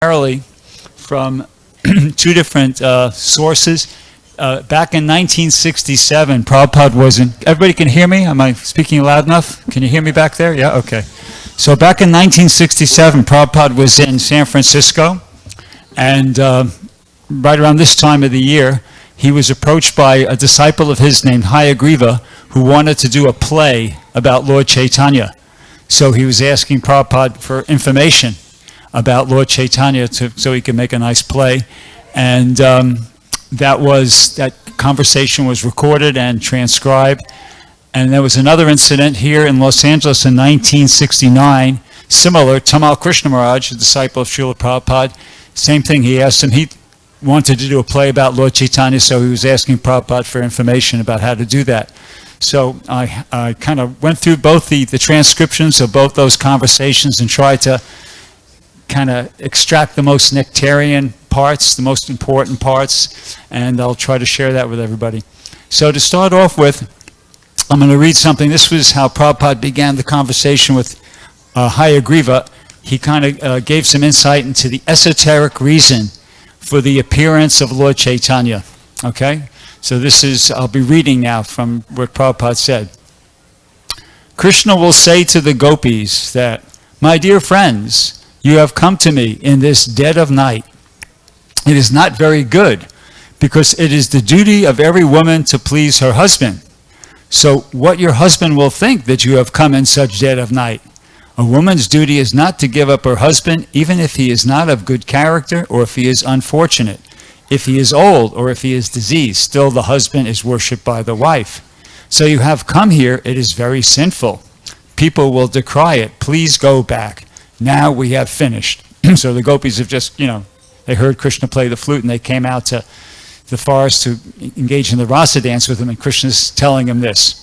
primarily from two different sources. Back in 1967, Prabhupada was in... Everybody can hear me? Am I speaking loud enough? Can you hear me back there? Yeah, okay. So back in 1967, Prabhupada was in San Francisco, and right around this time of the year, he was approached by a disciple of his named Hayagriva, who wanted to do a play about Lord Chaitanya. So he was asking Prabhupada for information about Lord Chaitanya so he could make a nice play. And that conversation was recorded and transcribed. And there was another incident here in Los Angeles in 1969, similar. Tamal Krishna Maharaj, a disciple of Srila Prabhupada, same thing. He asked him, he wanted to do a play about Lord Chaitanya, so he was asking Prabhupada for information about how to do that. So I kind of went through both the transcriptions of both those conversations and tried to kind of extract the most nectarian parts, the most important parts, and I'll try to share that with everybody. So to start off with, I'm going to read something. This was how Prabhupada began the conversation with Hayagriva. He kind of gave some insight into the esoteric reason for the appearance of Lord Chaitanya. Okay? So this is, I'll be reading now from what Prabhupada said. Krishna will say to the gopis that, "My dear friends, you have come to me in this dead of night. It is not very good, because it is the duty of every woman to please her husband. So what your husband will think that you have come in such dead of night? A woman's duty is not to give up her husband, even if he is not of good character or if he is unfortunate. If he is old or if he is diseased, still the husband is worshipped by the wife. So you have come here, it is very sinful. People will decry it. Please go back. Now we have finished." So the gopis have just, they heard Krishna play the flute and they came out to the forest to engage in the rasa dance with him, and Krishna's telling him this.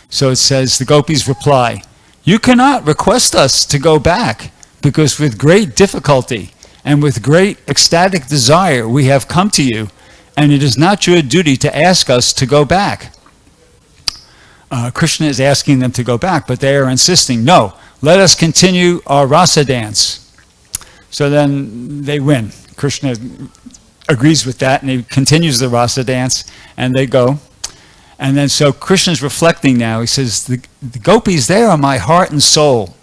So it says, the gopis reply, "You cannot request us to go back, because with great difficulty and with great ecstatic desire we have come to you, and it is not your duty to ask us to go back." Krishna is asking them to go back, but they are insisting, "No, let us continue our rasa dance." So then they win. Krishna agrees with that, and he continues the rasa dance, and they go. And then so Krishna's reflecting now. He says, the gopis, they are my heart and soul.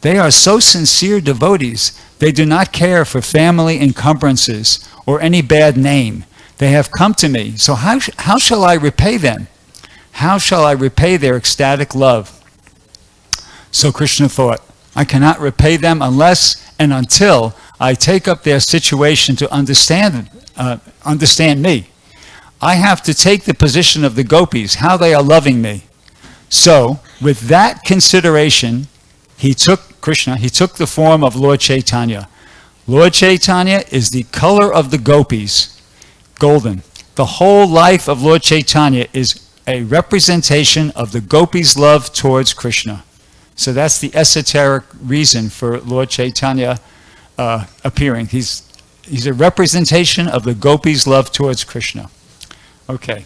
They are so sincere devotees. They do not care for family encumbrances or any bad name. They have come to me. So how shall I repay them? How shall I repay their ecstatic love? So Krishna thought, I cannot repay them unless and until I take up their situation to understand me. I have to take the position of the gopis, how they are loving me. So, with that consideration, Krishna took the form of Lord Chaitanya. Lord Chaitanya is the color of the gopis, golden. The whole life of Lord Chaitanya is a representation of the gopis' love towards Krishna. So that's the esoteric reason for Lord Chaitanya appearing. He's a representation of the gopis' love towards Krishna. Okay.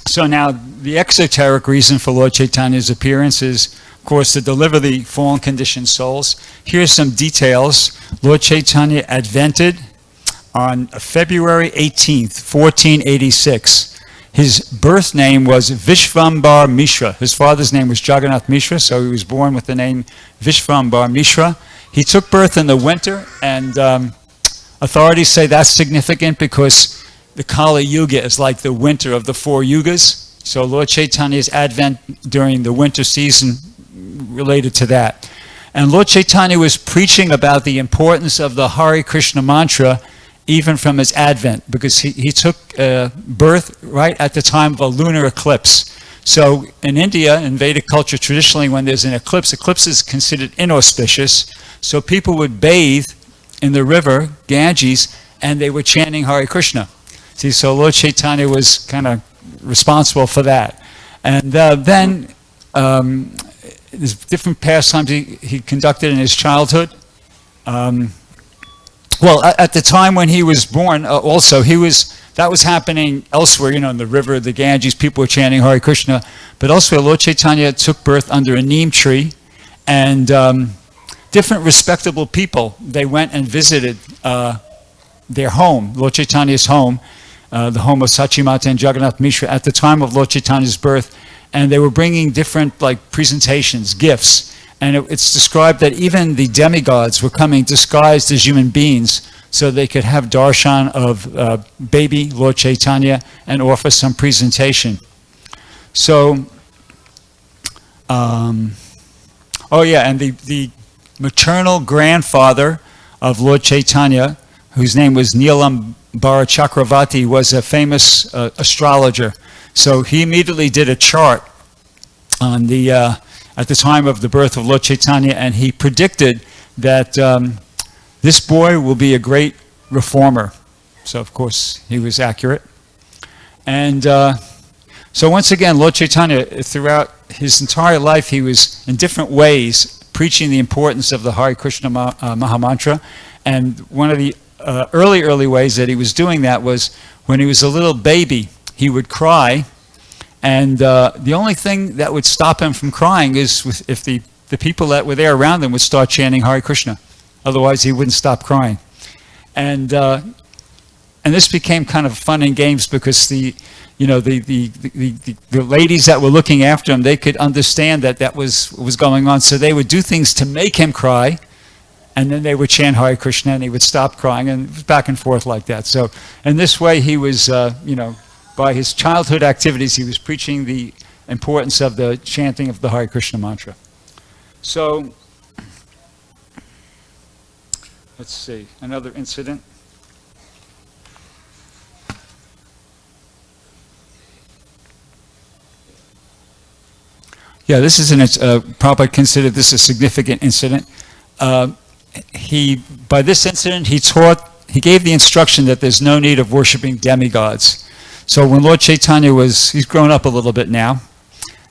So now the exoteric reason for Lord Chaitanya's appearance is, of course, to deliver the fallen conditioned souls. Here's some details. Lord Chaitanya advented on February 18th, 1486. His birth name was Vishvambar Mishra. His father's name was Jagannath Mishra, so he was born with the name Vishvambar Mishra. He took birth in the winter, and authorities say that's significant because the Kali Yuga is like the winter of the four yugas. So Lord Chaitanya's advent during the winter season related to that. And Lord Chaitanya was preaching about the importance of the Hare Krishna mantra even from his advent, because he took birth right at the time of a lunar eclipse. So in India, in Vedic culture, traditionally when there's an eclipse is considered inauspicious. So people would bathe in the river, Ganges, and they were chanting Hare Krishna. See, so Lord Chaitanya was kind of responsible for that. And then there's different pastimes he conducted in his childhood. Well, at the time when he was born, also, that was happening elsewhere, in the river, the Ganges, people were chanting Hare Krishna. But elsewhere, Lord Chaitanya took birth under a neem tree, and different respectable people, they went and visited their home, Lord Chaitanya's home, the home of Sachimata and Jagannath Mishra at the time of Lord Chaitanya's birth, and they were bringing different presentations, gifts, and it's described that even the demigods were coming disguised as human beings so they could have darshan of baby Lord Chaitanya and offer some presentation. So, and the maternal grandfather of Lord Chaitanya, whose name was Neelam Chakravarti, was a famous astrologer. So he immediately did a chart on at the time of the birth of Lord Chaitanya, and he predicted that this boy will be a great reformer. So of course he was accurate. And so once again, Lord Chaitanya, throughout his entire life, he was in different ways preaching the importance of the Hare Krishna Mahamantra. And one of the early ways that he was doing that was when he was a little baby, he would cry, and the only thing that would stop him from crying is if the people that were there around him would start chanting Hare Krishna. Otherwise, he wouldn't stop crying. And this became kind of fun and games because the ladies that were looking after him, they could understand that was what was going on, so they would do things to make him cry. And then they would chant Hare Krishna, and he would stop crying, and it was back and forth like that. So in this way, he was, by his childhood activities, he was preaching the importance of the chanting of the Hare Krishna mantra. So, let's see, another incident. Yeah, this is Prabhupada considered this a significant incident. By this incident, he gave the instruction that there's no need of worshiping demigods. So when Lord Chaitanya he's grown up a little bit now,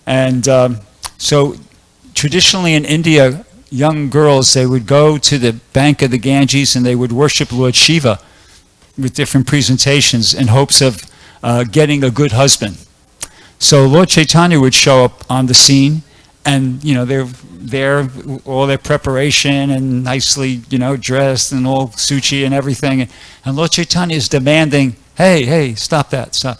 and so traditionally in India, young girls, they would go to the bank of the Ganges and they would worship Lord Shiva with different presentations in hopes of getting a good husband. So Lord Chaitanya would show up on the scene, and they're there, all their preparation and nicely, dressed and all suchi and everything. And Lord Chaitanya is demanding, hey, stop that. Stop.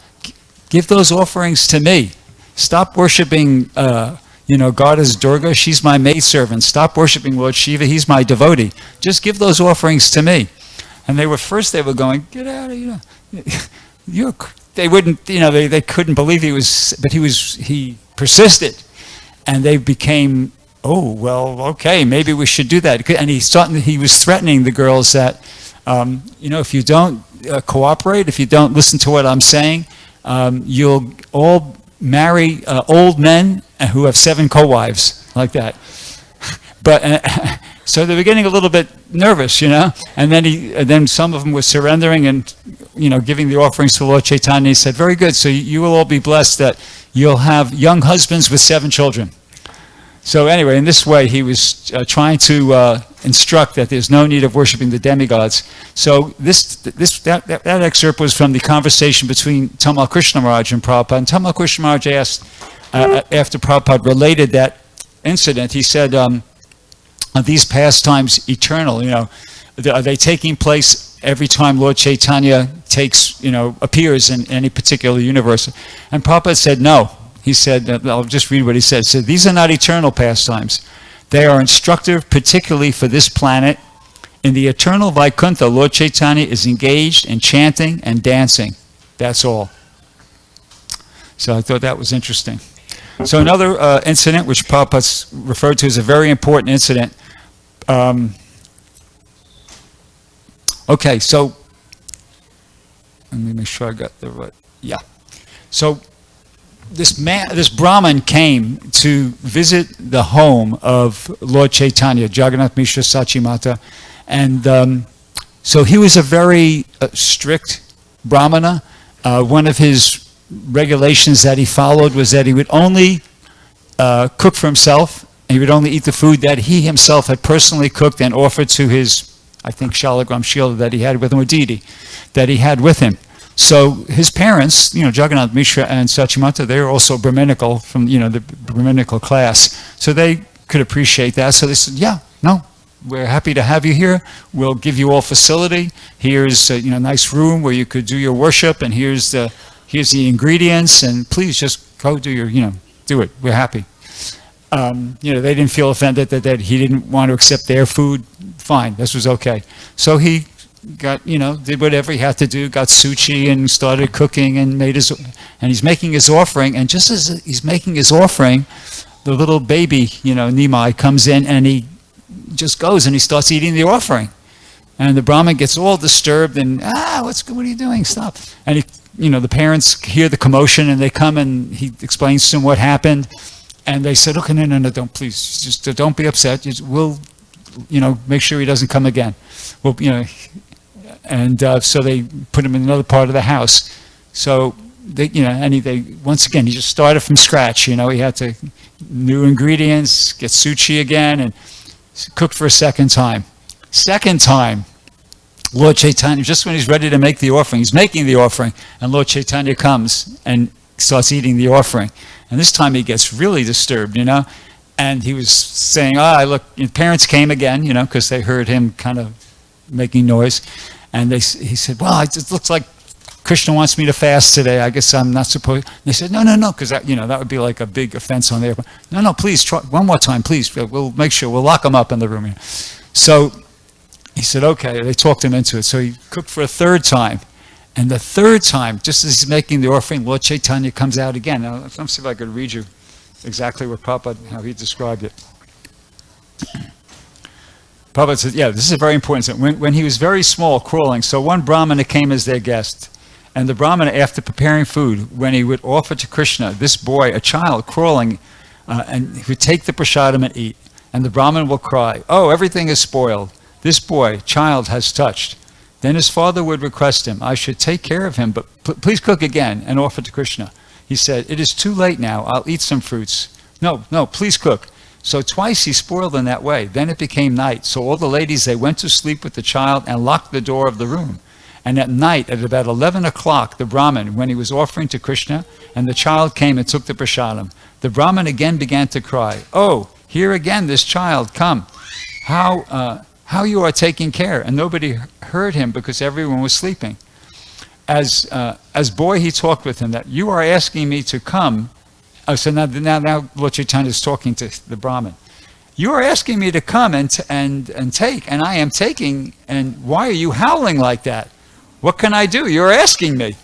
Give those offerings to me. Stop worshiping, Goddess Durga. She's my maidservant. Stop worshiping Lord Shiva. He's my devotee. Just give those offerings to me. And they were going, get out of here. They wouldn't, they couldn't believe he persisted. And they became, oh, well, okay, maybe we should do that. And he was threatening the girls that, if you don't cooperate, if you don't listen to what I'm saying, you'll all marry old men who have 7 co-wives, like that. But so they were getting a little bit nervous, And then some of them were surrendering and, giving the offerings to Lord Chaitanya. He said, very good, so you will all be blessed that you'll have young husbands with 7 children. So anyway, in this way, he was trying to instruct that there's no need of worshiping the demigods. So that excerpt was from the conversation between Tamal Krishna Maharaj and Prabhupada. And Tamal Krishna Maharaj asked, after Prabhupada related that incident, he said, are these pastimes eternal? Are they taking place every time Lord Chaitanya appears in any particular universe? And Prabhupada said no. He said, I'll just read what he said. He said, these are not eternal pastimes. They are instructive, particularly for this planet. In the eternal Vaikuntha, Lord Chaitanya is engaged in chanting and dancing. That's all. So I thought that was interesting. So another incident, which Prabhupada referred to as a very important incident. Okay, so let me make sure I got the right. Yeah. So this Brahmin came to visit the home of Lord Chaitanya, Jagannath Mishra Sachimata, and so he was a very strict Brahmana. One of his regulations that he followed was that he would only cook for himself, and he would only eat the food that he himself had personally cooked and offered to his, I think, Shalagram Shila that he had with him, or deity that he had with him. So his parents, Jagannath Mishra and Sachimata, they were also Brahminical from, the Brahminical class. So they could appreciate that. So they said, yeah, no, we're happy to have you here. We'll give you all facility. Here's a nice room where you could do your worship, and here's the ingredients, and please just go do your, do it. We're happy. They didn't feel offended that he didn't want to accept their food. Fine, this was okay. So he got, did whatever he had to do, got sushi and started cooking and he's making his offering. And just as he's making his offering, the little baby, Nimai comes in, and he just goes and he starts eating the offering. And the Brahmin gets all disturbed and, what are you doing? Stop. And the parents hear the commotion, and they come, and he explains to them what happened. And they said, okay, no, don't, please, just don't be upset. We'll, make sure he doesn't come again. Well, and so they put him in another part of the house. So they, once again, he just started from scratch. He had to new ingredients, get sushi again, and cook for a second time. Second time, Lord Chaitanya, just when he's ready to make the offering, he's making the offering, and Lord Chaitanya comes and starts eating the offering. And this time he gets really disturbed, and he was saying, look, parents came again, because they heard him kind of making noise. And he said, well, it looks like Krishna wants me to fast today. I guess I'm not supposed. And they said, no, because that would be like a big offense on their part. No, please, try one more time, please. We'll make sure. We'll lock him up in the room here. So he said, okay. They talked him into it. So he cooked for a third time. And the third time, just as he's making the offering, Lord Chaitanya comes out again. Now, let me see if I could read you exactly what Prabhupada, how he described it. Prabhupada says, this is a very important thing. When he was very small, crawling, so one Brahmana came as their guest. And the Brahmana, after preparing food, when he would offer to Krishna, this boy, a child, crawling, and he would take the prasadam and eat. And the Brahman will cry, oh, everything is spoiled. This boy, child, has touched. Then his father would request him, I should take care of him, but please cook again and offer to Krishna. He said, it is too late now. I'll eat some fruits. No, please cook. So twice he spoiled in that way. Then it became night. So all the ladies, they went to sleep with the child and locked the door of the room. And at night, at about 11 o'clock, the Brahmin, when he was offering to Krishna, and the child came and took the prasadam, the Brahmin again began to cry, oh, here again this child, come. How you are taking care. And nobody heard him because everyone was sleeping. As boy, he talked with him that you are asking me to come. So now Lord Chaitanya is talking to the Brahmin. You are asking me to come and take, and I am taking, and why are you howling like that? What can I do? You're asking me.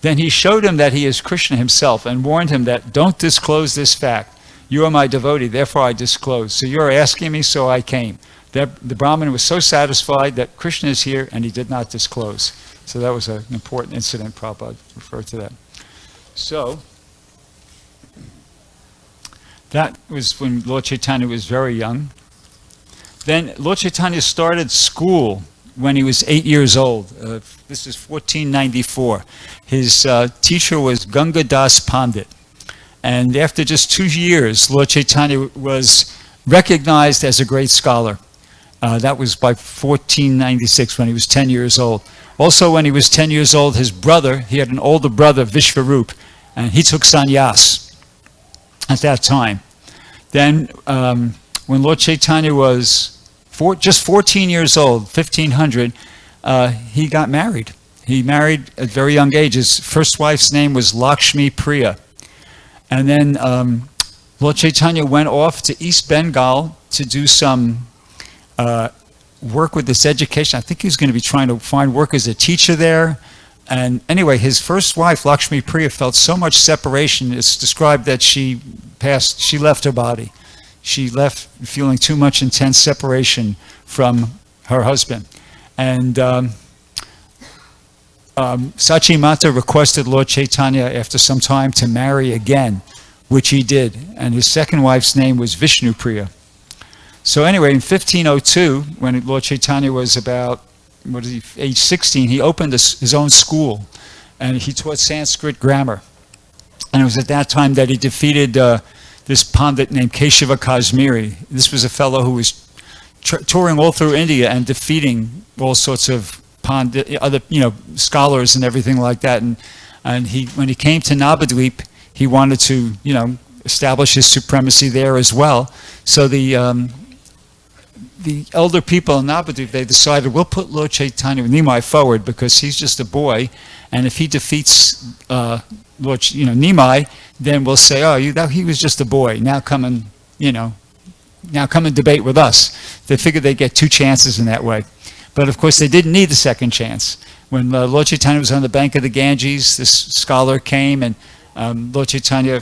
Then he showed him that he is Krishna himself and warned him that don't disclose this fact. You are my devotee, therefore I disclose. So you're asking me, so I came. The Brahmin was so satisfied that Krishna is here, and he did not disclose. So that was an important incident. Prabhupada referred to that. So that was when Lord Chaitanya was very young. Then Lord Chaitanya started school when he was 8 years old. This is 1494. His teacher was Ganga Das Pandit. And after just 2 years, Lord Chaitanya was recognized as a great scholar. That was by 1496 when he was 10 years old. Also, when he was 10 years old, his brother, he had an older brother, Vishvarup, and he took sannyas at that time. Then, when Lord Chaitanya was just 14 years old, 1500, he got married. He married at a very young age. His first wife's name was Lakshmi Priya. And then Lord Chaitanya went off to East Bengal to do some work with this education. I think he was going to be trying to find work as a teacher there. And anyway, his first wife, Lakshmi Priya, felt so much separation. It's described that she left her body. She left feeling too much intense separation from her husband. And Sachi Mata requested Lord Chaitanya after some time to marry again, which he did. And his second wife's name was Vishnu Priya. So anyway, in 1502, when Lord Chaitanya was about, age 16, he opened his own school, and he taught Sanskrit grammar. And it was at that time that he defeated this Pandit named Keshava Kashmiri. This was a fellow who was touring all through India and defeating all sorts of other scholars and everything like that. And when he came to Navadvip, he wanted to establish his supremacy there as well. So the elder people in Navadvip, they decided, we'll put Lord Chaitanya Nimai forward because he's just a boy, and if he defeats Nimai, then we'll say, oh, he was just a boy. Now come and debate with us. They figured they'd get 2 chances in that way. But of course, they didn't need the second chance. When Lord Chaitanya was on the bank of the Ganges, this scholar came and Lord Chaitanya,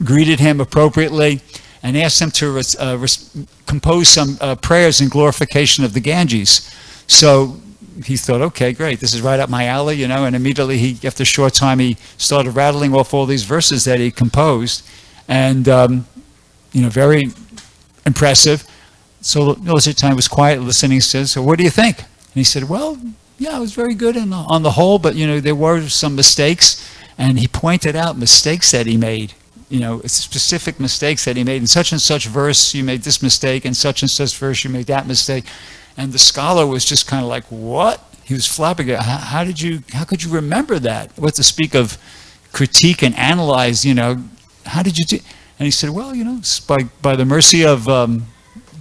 greeted him appropriately and asked him to compose some prayers in glorification of the Ganges. So he thought, okay, great, this is right up my alley, and immediately after a short time, he started rattling off all these verses that he composed, and, very impressive. So Lord Chaitanya was quiet listening. He said, so what do you think? And he said, well, yeah, it was very good on the whole, but, there were some mistakes, and he pointed out mistakes that he made. Specific mistakes that he made. In such and such verse, you made this mistake. In such and such verse, you made that mistake. And the scholar was just kind of like, what? He was flabbergasted. How could you remember that? What to speak of critique and analyze, how did you do? And he said, well, by the mercy of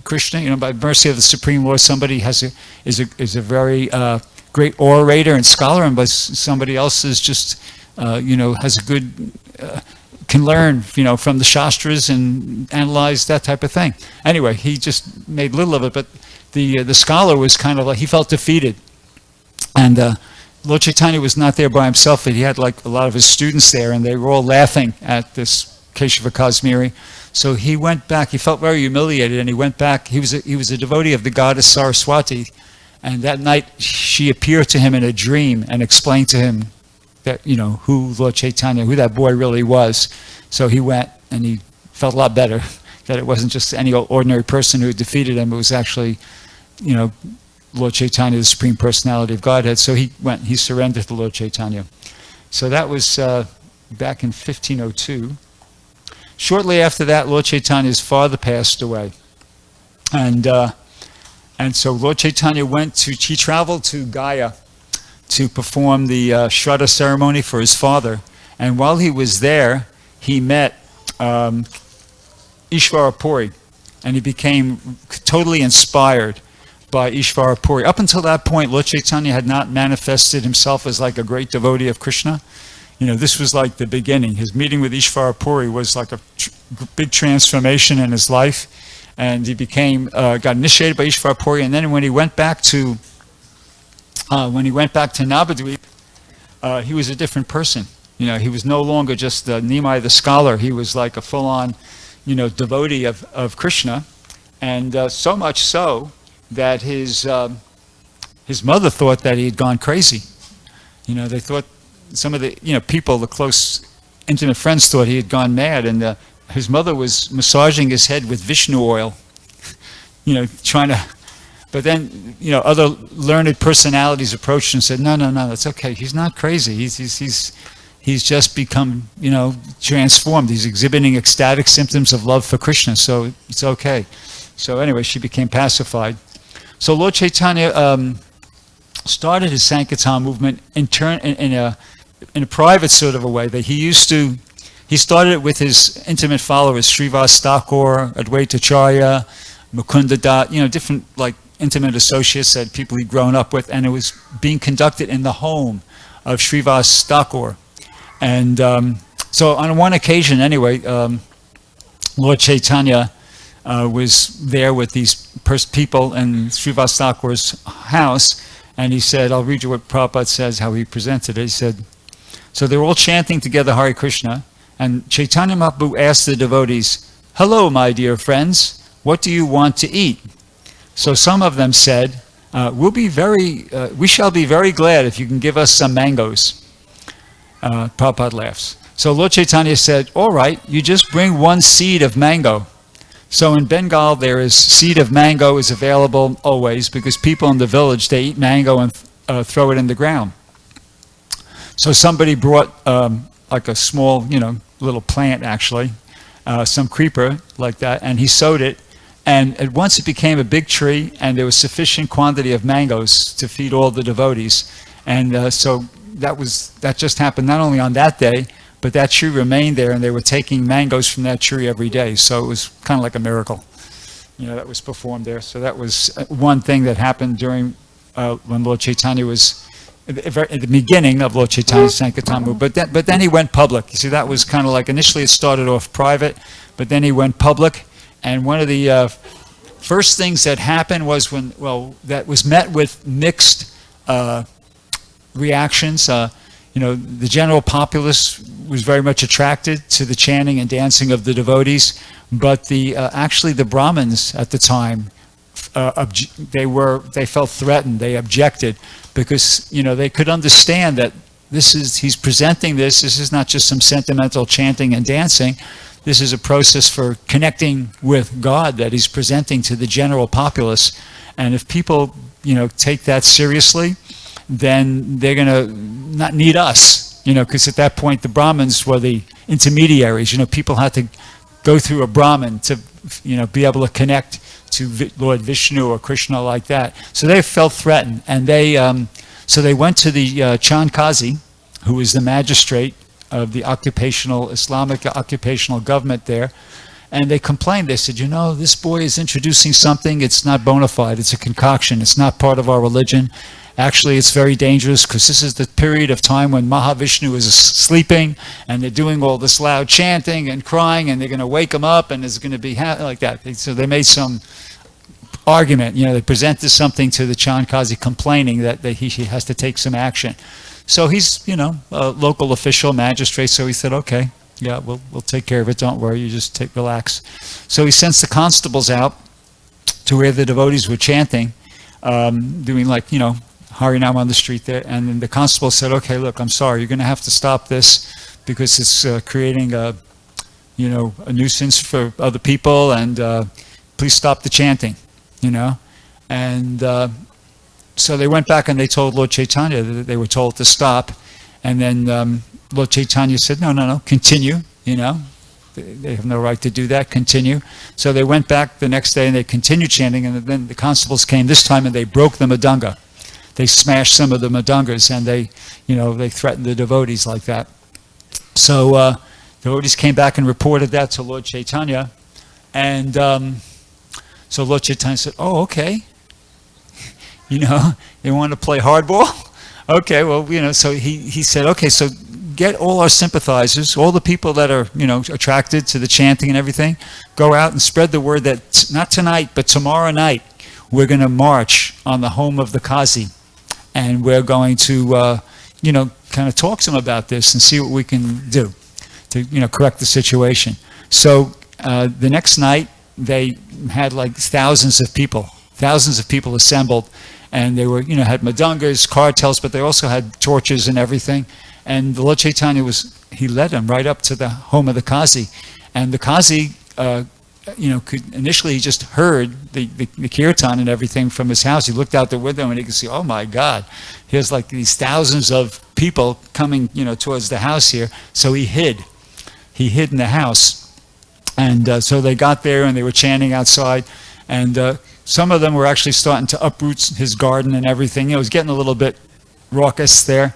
Krishna, by the mercy of the Supreme Lord, somebody is a very great orator and scholar, and by somebody else is just, has a good... can learn, from the Shastras and analyze that type of thing. Anyway, he just made little of it, but the scholar was kind of like, he felt defeated. And Lord Chaitanya was not there by himself, but he had like a lot of his students there, and they were all laughing at this Keshava Kashmiri. So he went back, he felt very humiliated, and he went back. He was a devotee of the goddess Saraswati, and that night she appeared to him in a dream and explained to him that, who Lord Chaitanya, who that boy really was. So he went and he felt a lot better, that it wasn't just any ordinary person who defeated him. It was actually, Lord Chaitanya, the Supreme Personality of Godhead. So he went, he surrendered to Lord Chaitanya. So that was back in 1502. Shortly after that, Lord Chaitanya's father passed away. And so Lord Chaitanya he traveled to Gaya to perform the Shraddha ceremony for his father. And while he was there, he met Ishvara Puri, and he became totally inspired by Ishvara Puri. Up until that point, Lord Chaitanya had not manifested himself as like a great devotee of Krishna. This was like the beginning. His meeting with Ishvara Puri was like a big transformation in his life, and he got initiated by Ishvara Puri. And then when he went back to Navadvip, he was a different person. He was no longer just Nimai the scholar. He was like a full-on, devotee of Krishna, and so much so that his mother thought that he had gone crazy. They thought, some of the people, the close, intimate friends, thought he had gone mad, and his mother was massaging his head with Vishnu oil, trying to. But then, other learned personalities approached and said, no, it's okay. He's not crazy. He's just become, transformed. He's exhibiting ecstatic symptoms of love for Krishna, so it's okay. So anyway, she became pacified. So Lord Chaitanya started his Sankirtan movement in a private sort of a way. That he started it with his intimate followers, Srivas Thakur, Advaita Acharya, Mukunda Dat, different like intimate associates, that people he'd grown up with, and it was being conducted in the home of Srivas Thakur. And so on one occasion anyway, Lord Chaitanya was there with these people in Srivas Thakur's house, and he said, I'll read you what Prabhupada says, how he presented it. He said, so they were all chanting together Hare Krishna, and Chaitanya Mahaprabhu asked the devotees, hello, my dear friends, what do you want to eat? So some of them said, we shall be very glad if you can give us some mangoes. Prabhupada laughs. So Lord Chaitanya said, all right, you just bring one seed of mango. So in Bengal, seed of mango is available always, because people in the village, they eat mango and throw it in the ground. So somebody brought like a small, little plant actually, some creeper like that, and he sowed it. And at once it became a big tree, and there was sufficient quantity of mangoes to feed all the devotees. And so that just happened not only on that day, but that tree remained there, and they were taking mangoes from that tree every day. So it was kind of like a miracle. that was performed there. So that was one thing that happened during when Lord Chaitanya was at the beginning of Lord Chaitanya's Sankirtan. But then he went public. You see, that was kind of like initially it started off private, but then he went public. And one of the first things that happened was that was met with mixed reactions. The general populace was very much attracted to the chanting and dancing of the devotees, but actually the Brahmins at the time they felt threatened. They objected because they could understand that he's presenting this. This is not just some sentimental chanting and dancing. This is a process for connecting with God that he's presenting to the general populace. And if people take that seriously, then they're going to not need us, because at that point the Brahmins were the intermediaries. People had to go through a Brahmin to, be able to connect to Lord Vishnu or Krishna like that. So they felt threatened, and so they went to the Chandkazi, who was the magistrate of the Islamic occupational government there, and they complained. They said, this boy is introducing something. It's not bona fide. It's a concoction. It's not part of our religion. Actually, it's very dangerous because this is the period of time when Mahavishnu is sleeping and they're doing all this loud chanting and crying, and they're going to wake him up, and it's going to be like that. So they made some argument. They presented something to the Chandkazi complaining that he has to take some action. So he's, a local official, magistrate, so he said, okay, yeah, we'll take care of it. Don't worry, you just relax. So he sends the constables out to where the devotees were chanting, doing Harinam on the street there, and then the constable said, okay, look, I'm sorry, you're going to have to stop this because it's creating a nuisance for other people, and please stop the chanting, and so they went back and they told Lord Chaitanya that they were told to stop, and then Lord Chaitanya said, no, continue, they have no right to do that, continue. So they went back the next day and they continued chanting, and then the constables came this time and they broke the Madanga. They smashed some of the Madangas, and they threatened the devotees like that. So devotees came back and reported that to Lord Chaitanya, and so Lord Chaitanya said, oh, okay, they want to play hardball? Okay, well, so he said, okay, so get all our sympathizers, all the people that are, attracted to the chanting and everything, go out and spread the word that not tonight, but tomorrow night, we're going to march on the home of the Qazi. And we're going to, kind of talk to them about this and see what we can do to, correct the situation. So the next night, they had thousands of people assembled. And they were, had madangas, cartels, but they also had torches and everything. And the Lord Chaitanya he led them right up to the home of the Qazi. And the Qazi, initially he just heard the kirtan and everything from his house. He looked out the window and he could see, oh my God, here's these thousands of people coming, towards the house here. So he hid in the house. And so they got there and they were chanting outside. And some of them were actually starting to uproot his garden and everything. It was getting a little bit raucous there.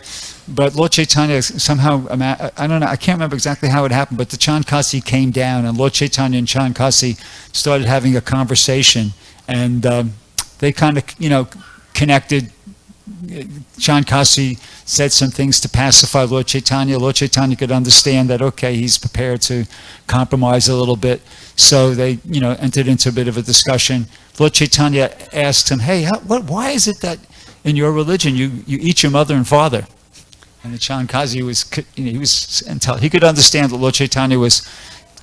But Lord Chaitanya somehow, I don't know, I can't remember exactly how it happened, but the Chandkasi came down, and Lord Chaitanya and Chandkasi started having a conversation, and they kind of, connected. Chandkasi said some things to pacify Lord Chaitanya. Lord Chaitanya could understand that, okay, he's prepared to compromise a little bit. So they, entered into a bit of a discussion. Lord Chaitanya asked him, hey, why is it that in your religion you eat your mother and father? And the Chandkasi he could understand that Lord Chaitanya was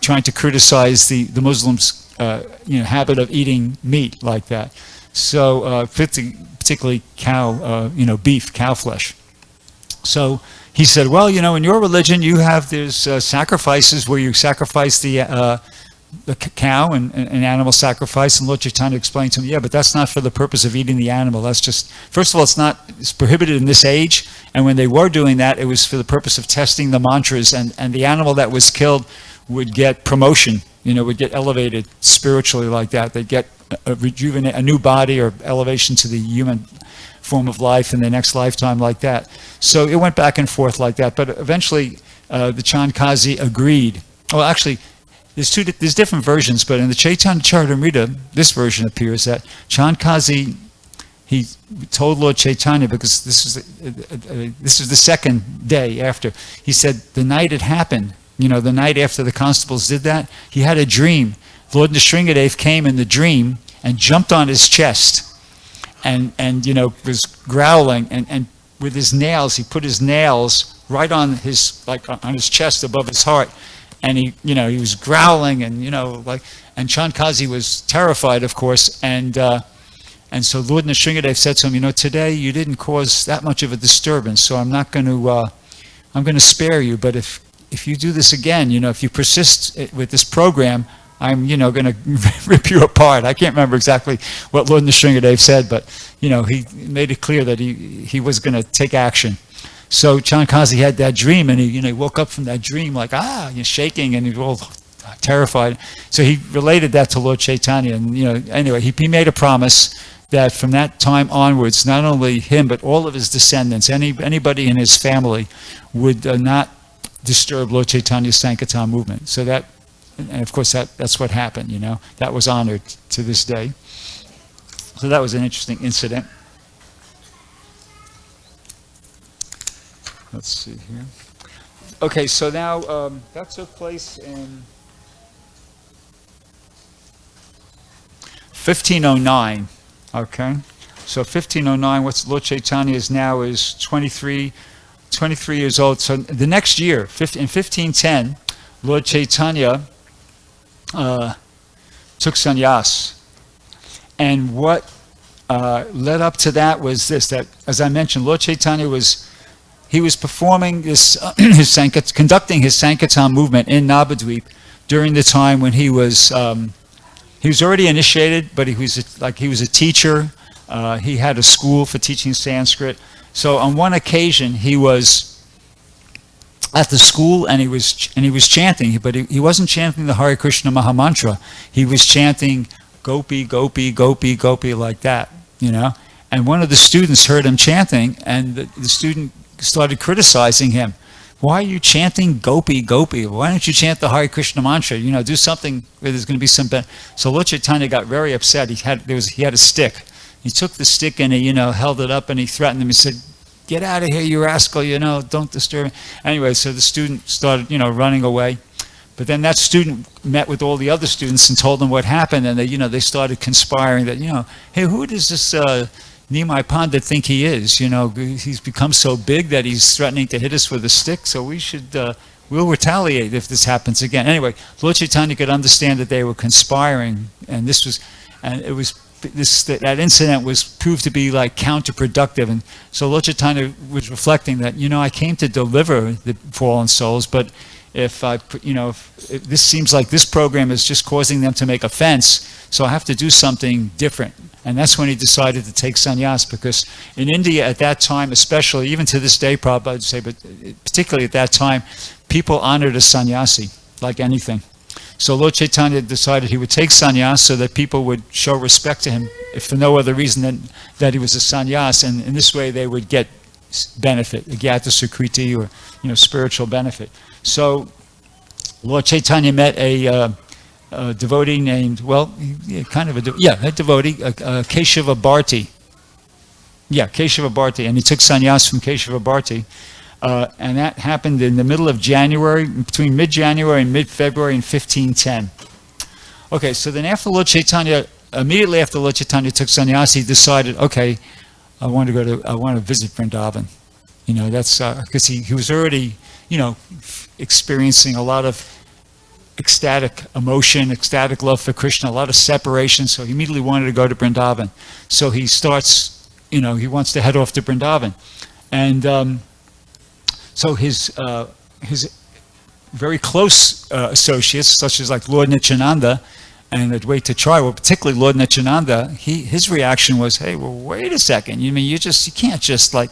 trying to criticize the Muslims' habit of eating meat like that. So particularly cow, beef, cow flesh. So he said, well, in your religion there's sacrifices where you sacrifice the cow and animal sacrifice, and Lord Chaitanya explained to him, yeah, but that's not for the purpose of eating the animal. That's just, first of all, it's prohibited in this age, and when they were doing that, it was for the purpose of testing the mantras, and the animal that was killed would get promotion, would get elevated spiritually like that. They'd get a new body or elevation to the human form of life in the next lifetime like that. So it went back and forth like that, but eventually the Chandkasi agreed. Well, actually, there's different versions, but in the Chaitanya Charitamrita, this version appears that Chandkazi, he told Lord Chaitanya, because this is the second day after, he said the night it happened, the night after the constables did that, he had a dream. Lord Nrsingadev came in the dream and jumped on his chest and was growling, and with his nails, he put his nails right on his chest above his heart. And he was growling, and and Chandkazi was terrified, of course, and so Lord Nrsingadev said to him, today you didn't cause that much of a disturbance, so I'm going to spare you. But if you do this again, if you persist with this program, I'm going to rip you apart. I can't remember exactly what Lord Nrsingadev said, but he made it clear that he was going to take action. So Chandkazi had that dream, and he woke up from that dream like shaking, and he was all terrified. So he related that to Lord Chaitanya, and anyway, he made a promise that from that time onwards, not only him but all of his descendants, anybody in his family, would not disturb Lord Chaitanya's Sankirtan movement. So that, and of course that's what happened. That was honored to this day. So that was an interesting incident. Let's see here. Okay, so now that took place in 1509. Okay, so 1509. What's Lord Chaitanya is now is 23 years old. So the next year, in 1510, Lord Chaitanya took sannyas, and what led up to that was this: that, as I mentioned, Lord Chaitanya was performing this, conducting his Sankirtan movement in Navadvip during the time when he was already initiated, but he was a teacher. He had a school for teaching Sanskrit. So on one occasion he was at the school and he was chanting, but he wasn't chanting the Hare Krishna Mahamantra. He was chanting Gopi, Gopi, Gopi, Gopi, like that, And one of the students heard him chanting, and the student started criticizing him. Why are you chanting Gopi, Gopi? Why don't you chant the Hare Krishna mantra? Do something where there's going to be some benefit. So Lord Chaitanya got very upset. He had a stick. He took the stick and he held it up and he threatened him. He said, "Get out of here, you rascal! Don't disturb me." Anyway, so the student started running away. But then that student met with all the other students and told them what happened, and they started conspiring that hey, who does this Nimai Pandit think he is? He's become so big that he's threatening to hit us with a stick, so we'll retaliate if this happens again. Anyway, Lord Chaitanya could understand that they were conspiring, and that incident was proved to be like counterproductive. And so Lord Chaitanya was reflecting that, I came to deliver the fallen souls, but if this seems like this program is just causing them to make offense, so I have to do something different. And that's when he decided to take sannyas, because in India at that time, especially, even to this day, probably I'd say, but particularly at that time, people honored a sannyasi like anything. So Lord Chaitanya decided he would take sannyas so that people would show respect to him, if for no other reason than that he was a sannyas, and in this way they would get benefit, gyata sukriti, or spiritual benefit. So Lord Chaitanya met a devotee named, a devotee, Keshava Bharti. Yeah, Keshava Bharti, and he took sannyas from Keshava Bharti, and that happened in the middle of January, between mid-January and mid-February in 1510. Okay, so then immediately after Lord Chaitanya took sannyas, he decided, okay, I want to visit Vrindavan. That's because he was already, experiencing a lot of ecstatic emotion, ecstatic love for Krishna, a lot of separation, so he immediately wanted to go to Vrindavan. So he starts, he wants to head off to Vrindavan. And so his very close associates, such as like Lord Nityananda and Advaita Chari, well, particularly Lord Nityananda, his reaction was, hey, well, wait a second, you can't just like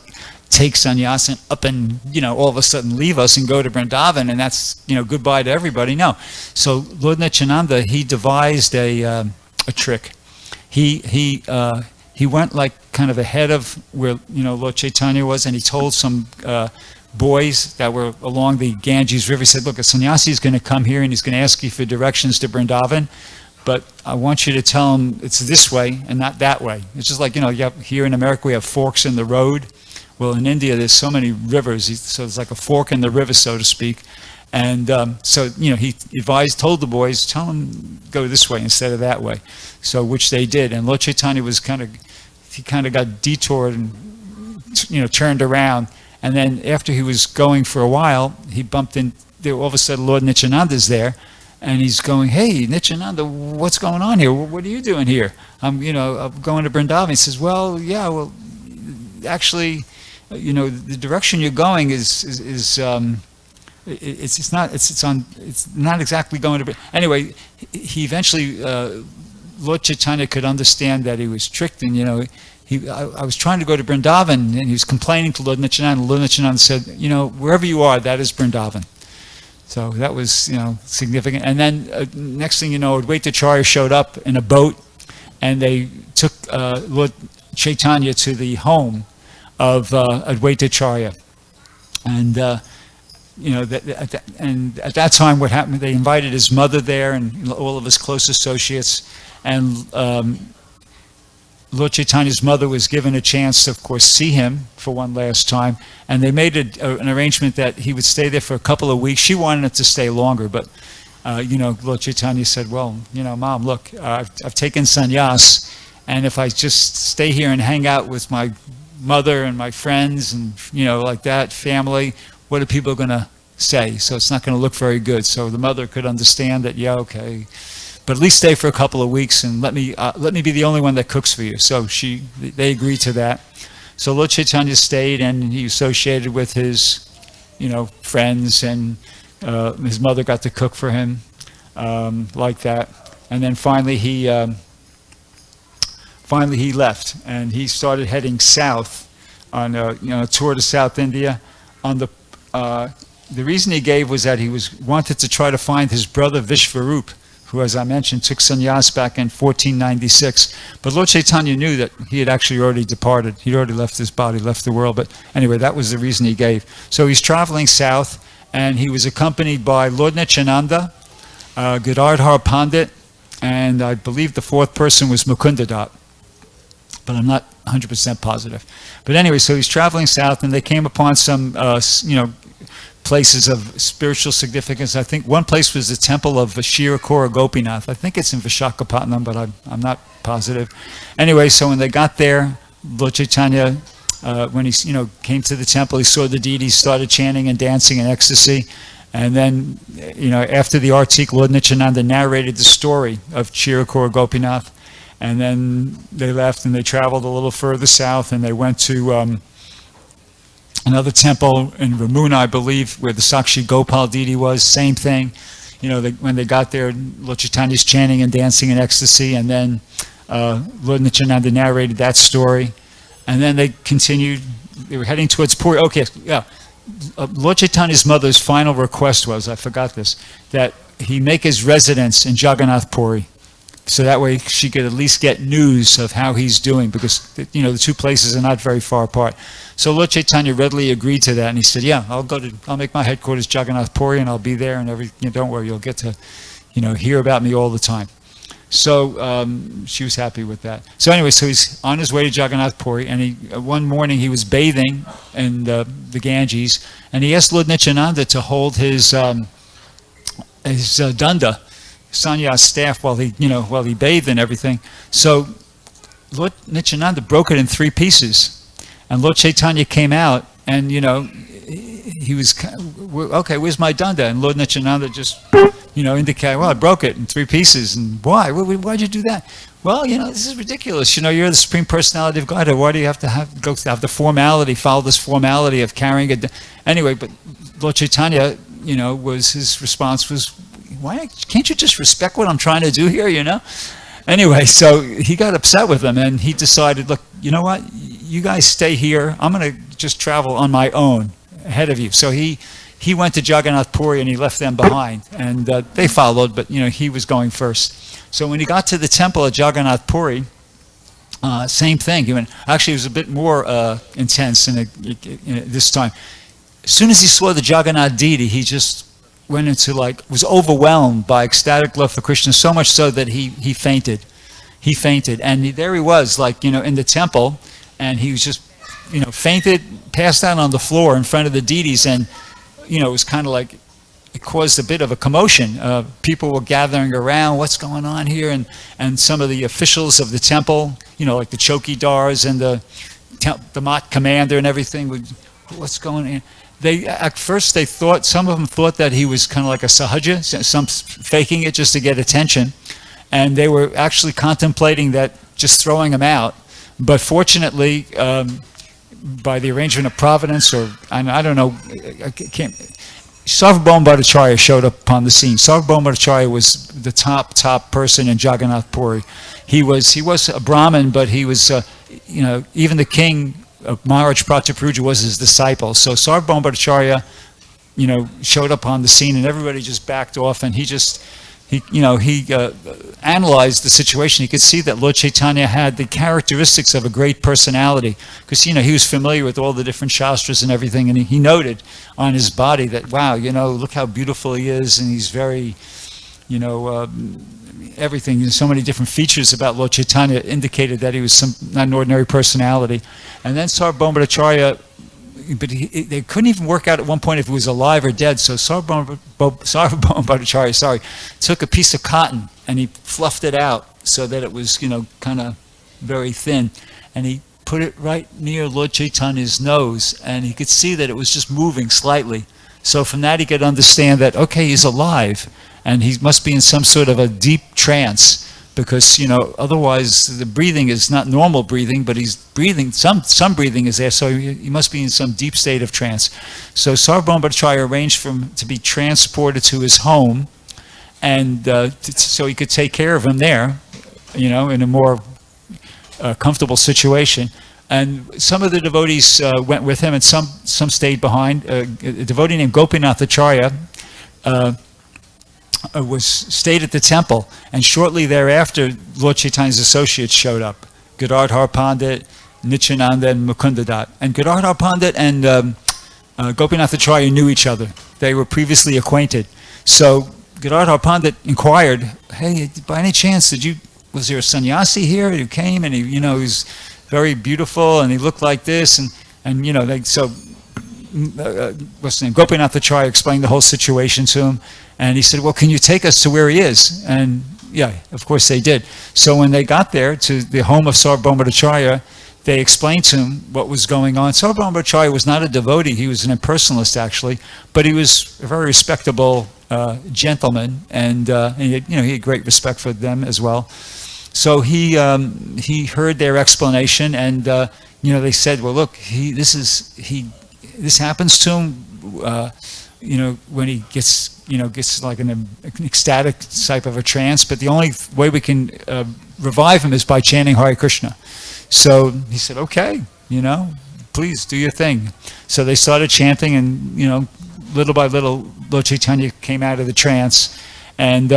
take sannyas and up and all of a sudden leave us and go to Vrindavan, and that's goodbye to everybody. No. So Lord Nityananda, he devised a trick. He went like kind of ahead of where Lord Chaitanya was, and he told some boys that were along the Ganges River. He said, look, a sannyasi is going to come here and he's going to ask you for directions to Vrindavan, but I want you to tell him it's this way and not that way. It's just like, here in America we have forks in the road. Well, in India there's so many rivers, so it's like a fork in the river, so to speak. And so, he told the boys, tell them go this way instead of that way. So, which they did. And Lord Chaitanya was kind of got detoured and, turned around. And then after he was going for a while, he bumped in, there all of a sudden Lord Nityananda's there. And he's going, hey, Nityananda, what's going on here? What are you doing here? I'm going to Vrindavan. He says, actually, the direction you're going is it's not exactly going to. Anyway, he eventually, Lord Chaitanya could understand that he was tricked, and I was trying to go to Vrindavan, and he was complaining to Lord Nityananda. Lord Nityananda said, wherever you are, that is Vrindavan. So that was significant. And then next thing you know, Advaita Acharya showed up in a boat, and they took Lord Chaitanya to the home of Advaita Acharya, and and at that time, what happened? They invited his mother there and all of his close associates, and Lord Chaitanya's mother was given a chance to, of course, see him for one last time, and they made an arrangement that he would stay there for a couple of weeks. She wanted him to stay longer, but Lord Chaitanya said, well, Mom, look, I've taken sannyas, and if I just stay here and hang out with my mother and my friends and like that, family, what are people going to say? So it's not going to look very good. So the mother could understand that, okay, but at least stay for a couple of weeks and let me be the only one that cooks for you. So they agreed to that. So Lord Chaitanya stayed, and he associated with his friends, and his mother got to cook for him like that. And then finally he left, and he started heading south on a tour to South India. The reason he gave was that he wanted to try to find his brother Vishvarup, who, as I mentioned, took sannyas back in 1496. But Lord Chaitanya knew that he had actually already departed. He'd already left his body, left the world. But anyway, that was the reason he gave. So he's traveling south, and he was accompanied by Lord Nityananda, Gadadhar Pandit, and I believe the fourth person was Mukundadat, but I'm not 100% positive. But anyway, so he's traveling south, and they came upon some, places of spiritual significance. I think one place was the temple of Kshirakura Gopinath. I think it's in Vishakhapatnam, but I'm not positive. Anyway, so when they got there, Lord Chaitanya, when he came to the temple, he saw the deities, started chanting and dancing in ecstasy. And then, after the artik, Lord Nityananda narrated the story of Kshirakura Gopinath. And then they left, and they traveled a little further south, and they went to another temple in Ramuna, I believe, where the Sakshi Gopal deity was. Same thing. When they got there, Lord Chaitanya's chanting and dancing in ecstasy, and then Lord Nityananda narrated that story. And then they continued. They were heading towards Puri. Okay, yeah. Lord Chaitanya's mother's final request was, I forgot this, that he make his residence in Jagannath Puri. So that way she could at least get news of how he's doing, because the two places are not very far apart. So Lord Chaitanya readily agreed to that, and he said, "Yeah, I'll make my headquarters Jagannath Puri, and I'll be there, and don't worry, you'll get to, hear about me all the time." So she was happy with that. So anyway, so he's on his way to Jagannath Puri, and one morning he was bathing in the Ganges, and he asked Lord Nityananda to hold his danda, sannyas staff, while he bathed and everything. So Lord Nityananda broke it in 3 pieces, and Lord Chaitanya came out, and he was, okay, where's my danda? And Lord Nityananda just indicated, well, I broke it in 3 pieces. And why? Why'd you do that? Well, this is ridiculous. You're the Supreme Personality of Godhead. Why do you have to have the formality, follow this formality of carrying it? Anyway, but Lord Chaitanya, his response was, why can't you just respect what I'm trying to do here, Anyway, so he got upset with him, and he decided, look, you know what? You guys stay here. I'm going to just travel on my own ahead of you. So he went to Jagannath Puri, and he left them behind. And they followed, but, he was going first. So when he got to the temple at Jagannath Puri, same thing. Actually, it was a bit more intense this time. as soon as he saw the Jagannath deity, he just went into was overwhelmed by ecstatic love for Krishna, so much so that he fainted. He fainted, and there he was, in the temple, and he was just, fainted, passed out on the floor in front of the deities, and, it was kind of like, it caused a bit of a commotion. People were gathering around, what's going on here? And some of the officials of the temple, like the chokidars and the Mat commander and everything, what's going on? At first they thought, some of them thought that he was kind of like a sahaja, some faking it just to get attention. And they were actually contemplating that, just throwing him out. But fortunately, by the arrangement of Providence, or I don't know, I can't. Sarvabhauma Bhattacharya showed up upon the scene. Sarvabhauma Bhattacharya was the top person in Jagannath Puri. He was a Brahmin, but he was, even the king, Maharaj Prataparuja, was his disciple. So Sarvabhauma Bhattacharya, showed up on the scene, and everybody just backed off, and he analyzed the situation. He could see that Lord Chaitanya had the characteristics of a great personality, because he was familiar with all the different shastras and everything, and he noted on his body that, wow, look how beautiful he is, and he's very, everything. So many different features about Lord Chaitanya indicated that he was not an ordinary personality. And then Sarvabhauma Bhattacharya, but they couldn't even work out at one point if he was alive or dead. So Sarvabhauma Bhattacharya, took a piece of cotton and he fluffed it out so that it was, kind of very thin. And he put it right near Lord Chaitanya's nose, and he could see that it was just moving slightly. So from that he could understand that, okay, he's alive, and he must be in some sort of a deep trance, because otherwise the breathing is not normal breathing, but he's breathing, some breathing is there, so he must be in some deep state of trance. So Sarvabhauma Bhattacharya arranged for him to be transported to his home, and so he could take care of him there, in a more comfortable situation. And some of the devotees went with him, and some stayed behind. A devotee named Gopinath Acharya stayed at the temple, and shortly thereafter Lord Chaitanya's associates showed up, Gadadhar Pandit, Nityananda, and Mukundadat. And Gadadhar Pandit and Gopinath Acharya knew each other. They were previously acquainted. So Gadadhar Pandit inquired, hey, by any chance was there a sannyasi here who came, and he was very beautiful, and he looked like this, and what's his name? Gopinath Acharya explained the whole situation to him, and he said, well, can you take us to where he is? And yeah, of course they did. So when they got there to the home of Sarvabhauma Bhattacharya, they explained to him what was going on. Sarvabhauma Bhattacharya was not a devotee, he was an impersonalist actually, but he was a very respectable gentleman, and he had great respect for them as well. So he heard their explanation, and they said, well, look, this happens to him, when he gets like an ecstatic type of a trance, but the only way we can revive him is by chanting Hare Krishna. So he said, okay, please do your thing. So they started chanting, and little by little Lord Chaitanya came out of the trance, and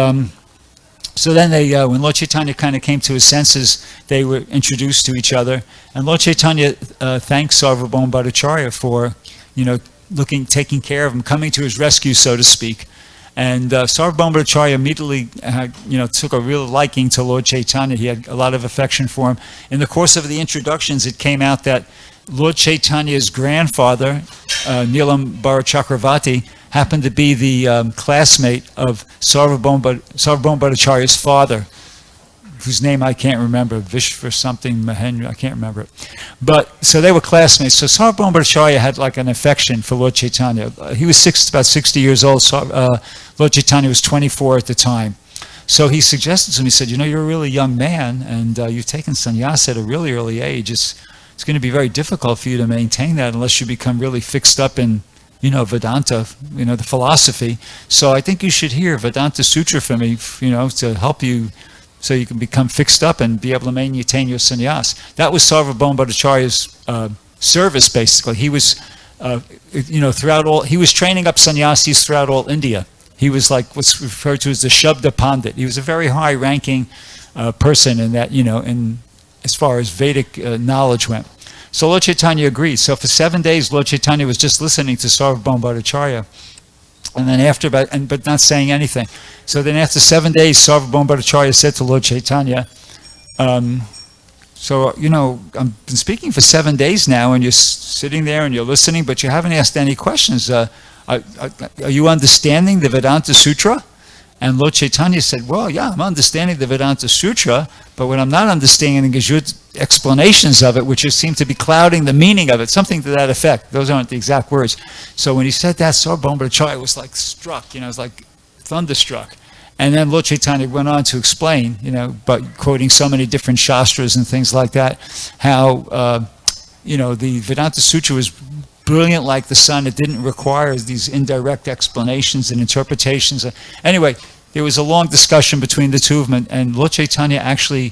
so then when Lord Chaitanya kind of came to his senses, they were introduced to each other, and Lord Chaitanya thanked Sarvabhauma Bhattacharya for taking care of him, coming to his rescue, so to speak. And Sarvabhauma Bhattacharya immediately took a real liking to Lord Chaitanya. He had a lot of affection for him. In the course of the introductions, it came out that Lord Chaitanya's grandfather, Neelam Chakravarti, happened to be the classmate of Sarvabhauma Bhattacharya's father, whose name I can't remember, Vishva something, Mahendra, I can't remember it. But, so they were classmates. So Sarvabhauma Bhattacharya had like an affection for Lord Chaitanya. He was about 60 years old. Lord Chaitanya was 24 at the time. So he suggested to him, he said, you're a really young man, and you've taken sannyasa at a really early age. It's going to be very difficult for you to maintain that unless you become really fixed up in Vedanta, the philosophy. So I think you should hear Vedanta Sutra from me, to help you so you can become fixed up and be able to maintain your sannyas. That was Sarvabhauma Bhattacharya's service, basically. He was, he was training up sannyasis throughout all India. He was like what's referred to as the Shabda Pandit. He was a very high-ranking person in that, as far as Vedic knowledge went. So Lord Chaitanya agreed. So for 7 days, Lord Chaitanya was just listening to Sarvabhauma Bhattacharya, and then after, but not saying anything. So then after 7 days, Sarvabhauma Bhattacharya said to Lord Chaitanya, so, I've been speaking for 7 days now, and you're sitting there and you're listening, but you haven't asked any questions. Are you understanding the Vedanta Sutra? And Lord Chaitanya said, well, yeah, I'm understanding the Vedanta Sutra, but what I'm not understanding is your explanations of it, which seem to be clouding the meaning of it, something to that effect. Those aren't the exact words. So when he said that, Sarvabhauma Bhattacharya was like struck, it was like thunderstruck. And then Lord Chaitanya went on to explain, but quoting so many different shastras and things like that, how, the Vedanta Sutra was brilliant like the sun. It didn't require these indirect explanations and interpretations. Anyway, there was a long discussion between the two of them, and Lord Chaitanya actually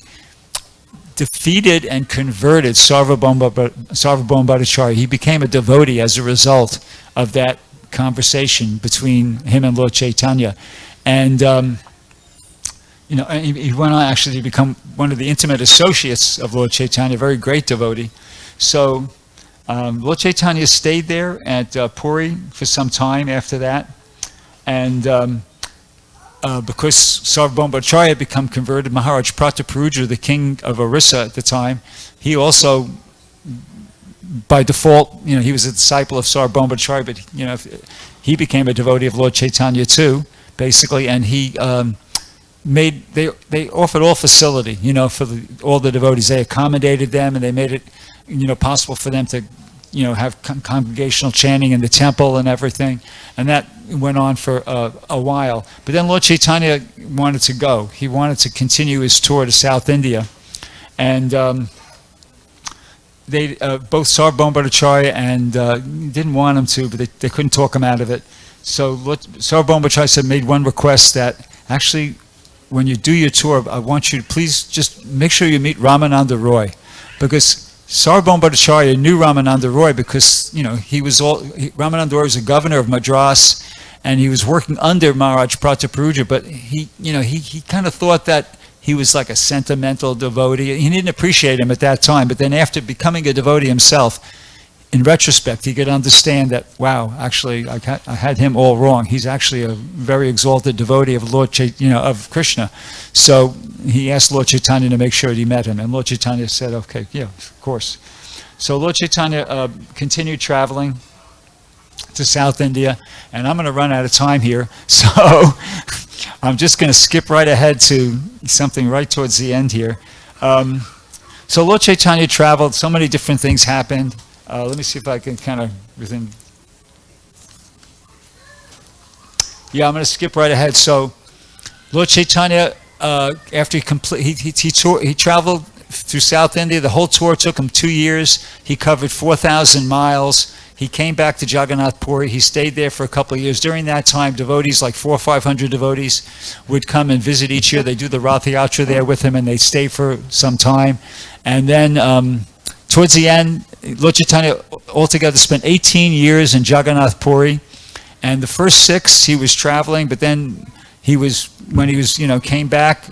defeated and converted Sarvabhauma Bhattacharya. He became a devotee as a result of that conversation between him and Lord Chaitanya. And he went on actually to become one of the intimate associates of Lord Chaitanya, a very great devotee. So Lord Chaitanya stayed there at Puri for some time after that, and because Sarvabhauma Bhattacharya had become converted, Maharaj Prataparudra, the king of Orissa at the time, he also, by default, he was a disciple of Sarvabhauma Bhattacharya, but he became a devotee of Lord Chaitanya too, basically, and he they offered all facility, for all the devotees. They accommodated them, and they made it, possible for them to, have congregational chanting in the temple and everything, and that went on for a while. But then Lord Chaitanya wanted to go. He wanted to continue his tour to South India, and they both Sarvabhauma Bhattacharya and didn't want him to, but they couldn't talk him out of it. So Sarvabhauma Bhattacharya made one request that actually, when you do your tour, I want you to please just make sure you meet Ramananda Roy, because Sarvabhauma Bhattacharya knew Ramananda Roy because Ramananda Roy was a governor of Madras, and he was working under Maharaj Prataparudra, but he kind of thought that he was like a sentimental devotee. He didn't appreciate him at that time, but then after becoming a devotee himself, in retrospect, he could understand that, wow, actually, I had him all wrong. He's actually a very exalted devotee of of Krishna. So he asked Lord Chaitanya to make sure that he met him, and Lord Chaitanya said, okay, yeah, of course. So Lord Chaitanya continued traveling to South India, and I'm going to run out of time here, so I'm just going to skip right ahead to something right towards the end here. So Lord Chaitanya traveled, so many different things happened. Let me see if I can kind of I'm going to skip right ahead. So, Lord Chaitanya, after he traveled through South India. The whole tour took him 2 years. He covered 4,000 miles. He came back to Jagannath Puri. He stayed there for a couple of years. During that time, devotees, like 400 or 500 devotees, would come and visit each year. They do the Rath Yatra there with him, and they stay for some time. And then towards the end, Lord Chaitanya altogether spent 18 years in Jagannath Puri, and the first 6 he was traveling, but then when he came back,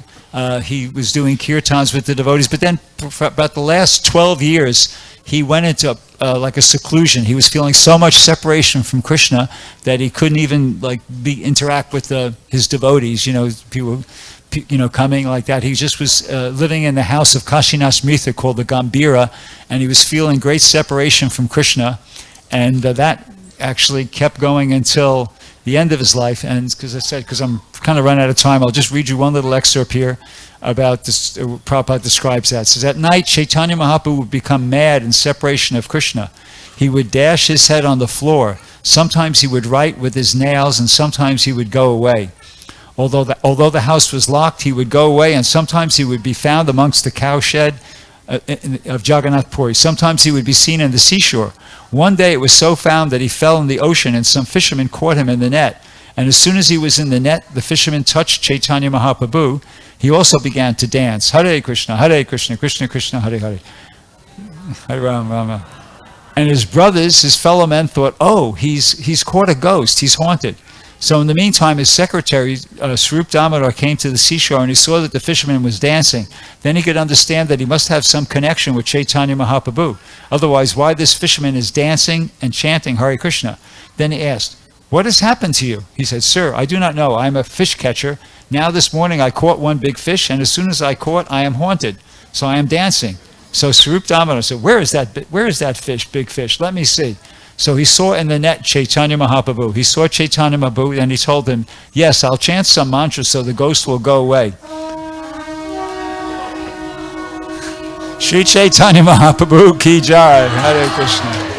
he was doing kirtans with the devotees. But then for about the last 12 years, he went into like a seclusion. He was feeling so much separation from Krishna that he couldn't even interact with his devotees. People coming like that. He just was living in the house of Kashinath Mitra called the Gambhira, and he was feeling great separation from Krishna, and that actually kept going until the end of his life. And because I'm kind of running out of time, I'll just read you one little excerpt here about this. Prabhupada describes that. It says, at night, Chaitanya Mahaprabhu would become mad in separation of Krishna. He would dash his head on the floor. Sometimes he would write with his nails, and sometimes he would go away. Although the house was locked, he would go away, and sometimes he would be found amongst the cowshed of Jagannath Puri. Sometimes he would be seen in the seashore. One day it was so found that he fell in the ocean, and some fishermen caught him in the net. And as soon as he was in the net, the fishermen touched Chaitanya Mahaprabhu. He also began to dance. Hare Krishna, Krishna Krishna, Hare Hare. Hare Rama. And his brothers, his fellow men, thought, oh, he's caught a ghost, he's haunted. So in the meantime, his secretary, Swarup Damodar, came to the seashore and he saw that the fisherman was dancing. Then he could understand that he must have some connection with Chaitanya Mahaprabhu. Otherwise, why this fisherman is dancing and chanting Hare Krishna? Then he asked, "What has happened to you?" He said, "Sir, I do not know. I am a fish catcher. Now this morning I caught one big fish, and as soon as I caught, I am haunted. So I am dancing." So Swarup Damodar said, where is that fish, big fish? Let me see. So he saw in the net Chaitanya Mahaprabhu. He saw Chaitanya Mahaprabhu and he told him, "Yes, I'll chant some mantra so the ghost will go away." Shri Chaitanya Mahaprabhu ki jai. Hare Krishna.